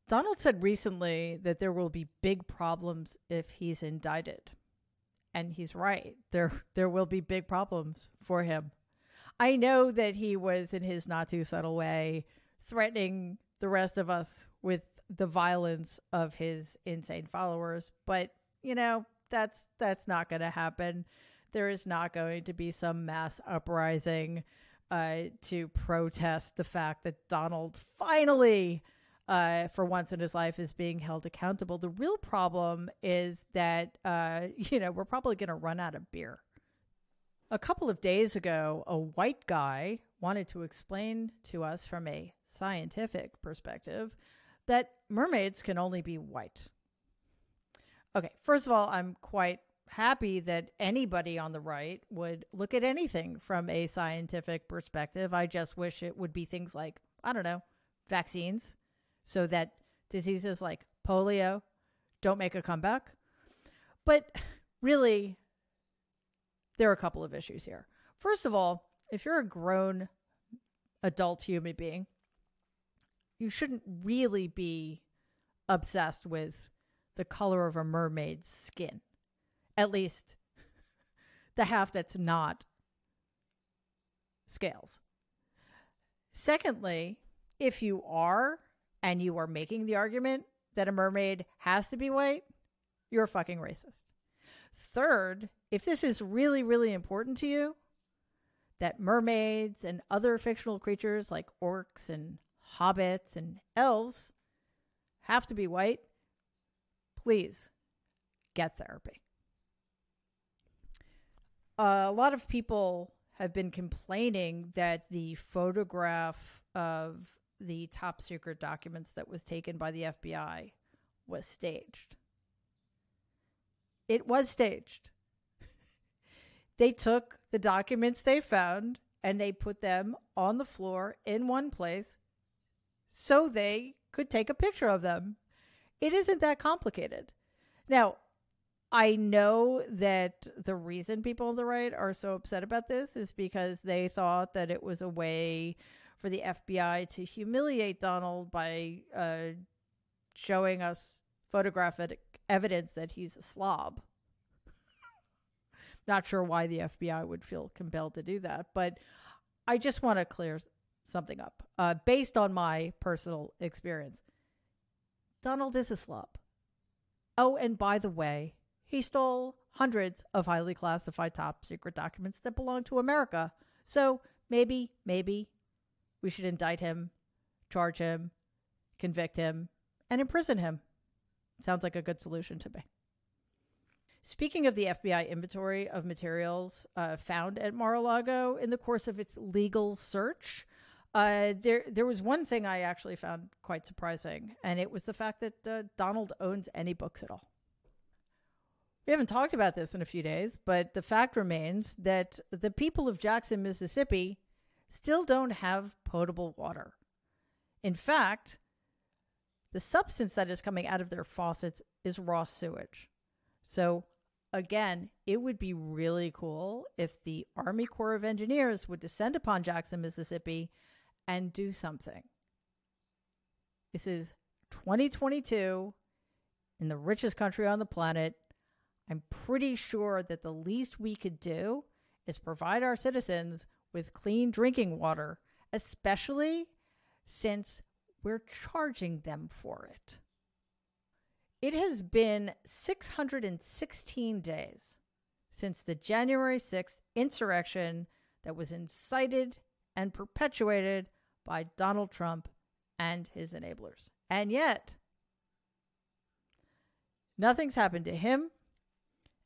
Donald said recently that there will be big problems if he's indicted. And he's right. There will be big problems for him. I know that he was, in his not too subtle way, threatening the rest of us with the violence of his insane followers, but that's not going to happen. There is not going to be some mass uprising to protest the fact that Donald finally, for once in his life, is being held accountable. The real problem is that we're probably going to run out of beer. A couple of days ago, a white guy wanted to explain to us from a scientific perspective that mermaids can only be white. Okay, first of all, I'm quite happy that anybody on the right would look at anything from a scientific perspective. I just wish it would be things like, I don't know, vaccines, so that diseases like polio don't make a comeback. But really, there are a couple of issues here. First of all, if you're a grown adult human being, you shouldn't really be obsessed with the color of a mermaid's skin. At least the half that's not scales. Secondly, if you are, and you are making the argument that a mermaid has to be white, you're a fucking racist. Third, if this is really, really important to you, that mermaids and other fictional creatures like orcs and hobbits and elves have to be white, please get therapy. A lot of people have been complaining that the photograph of the top secret documents that was taken by the FBI was staged. It was staged. They took the documents they found and they put them on the floor in one place so they could take a picture of them. It isn't that complicated. Now, I know that the reason people on the right are so upset about this is because they thought that it was a way for the FBI to humiliate Donald by showing us photographic evidence that he's a slob. Not sure why the FBI would feel compelled to do that, but I just want to clear something up. Based on my personal experience, Donald is a slob. Oh, and by the way, he stole hundreds of highly classified top secret documents that belong to America. So maybe we should indict him, charge him, convict him, and imprison him. Sounds like a good solution to me. Speaking of the FBI inventory of materials found at Mar-a-Lago in the course of its legal search, there was one thing I actually found quite surprising, and it was the fact that Donald owns any books at all. We haven't talked about this in a few days, but the fact remains that the people of Jackson, Mississippi still don't have potable water. In fact, the substance that is coming out of their faucets is raw sewage. So again, it would be really cool if the Army Corps of Engineers would descend upon Jackson, Mississippi and do something. This is 2022 in the richest country on the planet. I'm pretty sure that the least we could do is provide our citizens with clean drinking water, especially since we're charging them for it. It has been 616 days since the January 6th insurrection that was incited and perpetuated by Donald Trump and his enablers. And yet, nothing's happened to him,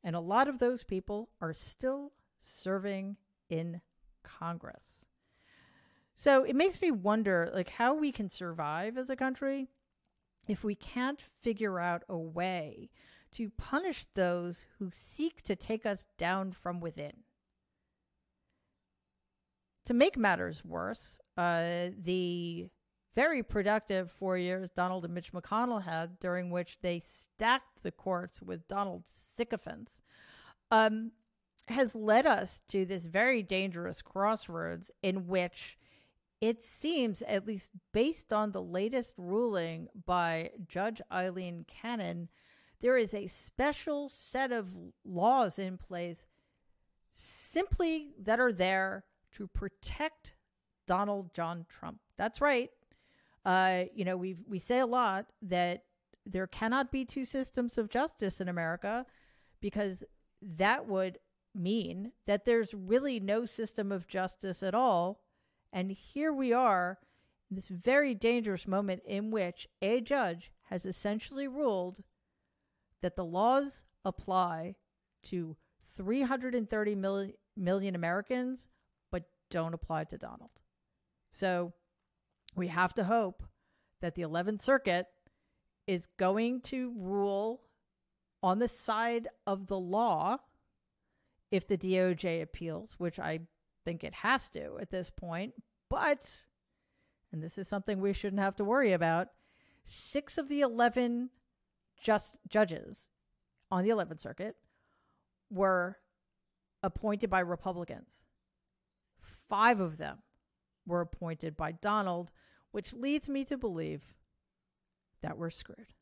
and a lot of those people are still serving in Congress. So it makes me wonder, how we can survive as a country if we can't figure out a way to punish those who seek to take us down from within. To make matters worse, the very productive 4 years Donald and Mitch McConnell had, during which they stacked the courts with Donald's sycophants, has led us to this very dangerous crossroads in which it seems, at least based on the latest ruling by Judge Eileen Cannon, there is a special set of laws in place simply that are there to protect Donald John Trump. That's right. We say a lot that there cannot be two systems of justice in America, because that would mean that there's really no system of justice at all. And here we are in this very dangerous moment in which a judge has essentially ruled that the laws apply to 330 million Americans, but don't apply to Donald. So we have to hope that the 11th Circuit is going to rule on the side of the law if the DOJ appeals, which I think it has to at this point. But, and this is something we shouldn't have to worry about, 6 of the 11 judges on the 11th Circuit were appointed by Republicans. 5 of them were appointed by Donald, which leads me to believe that we're screwed.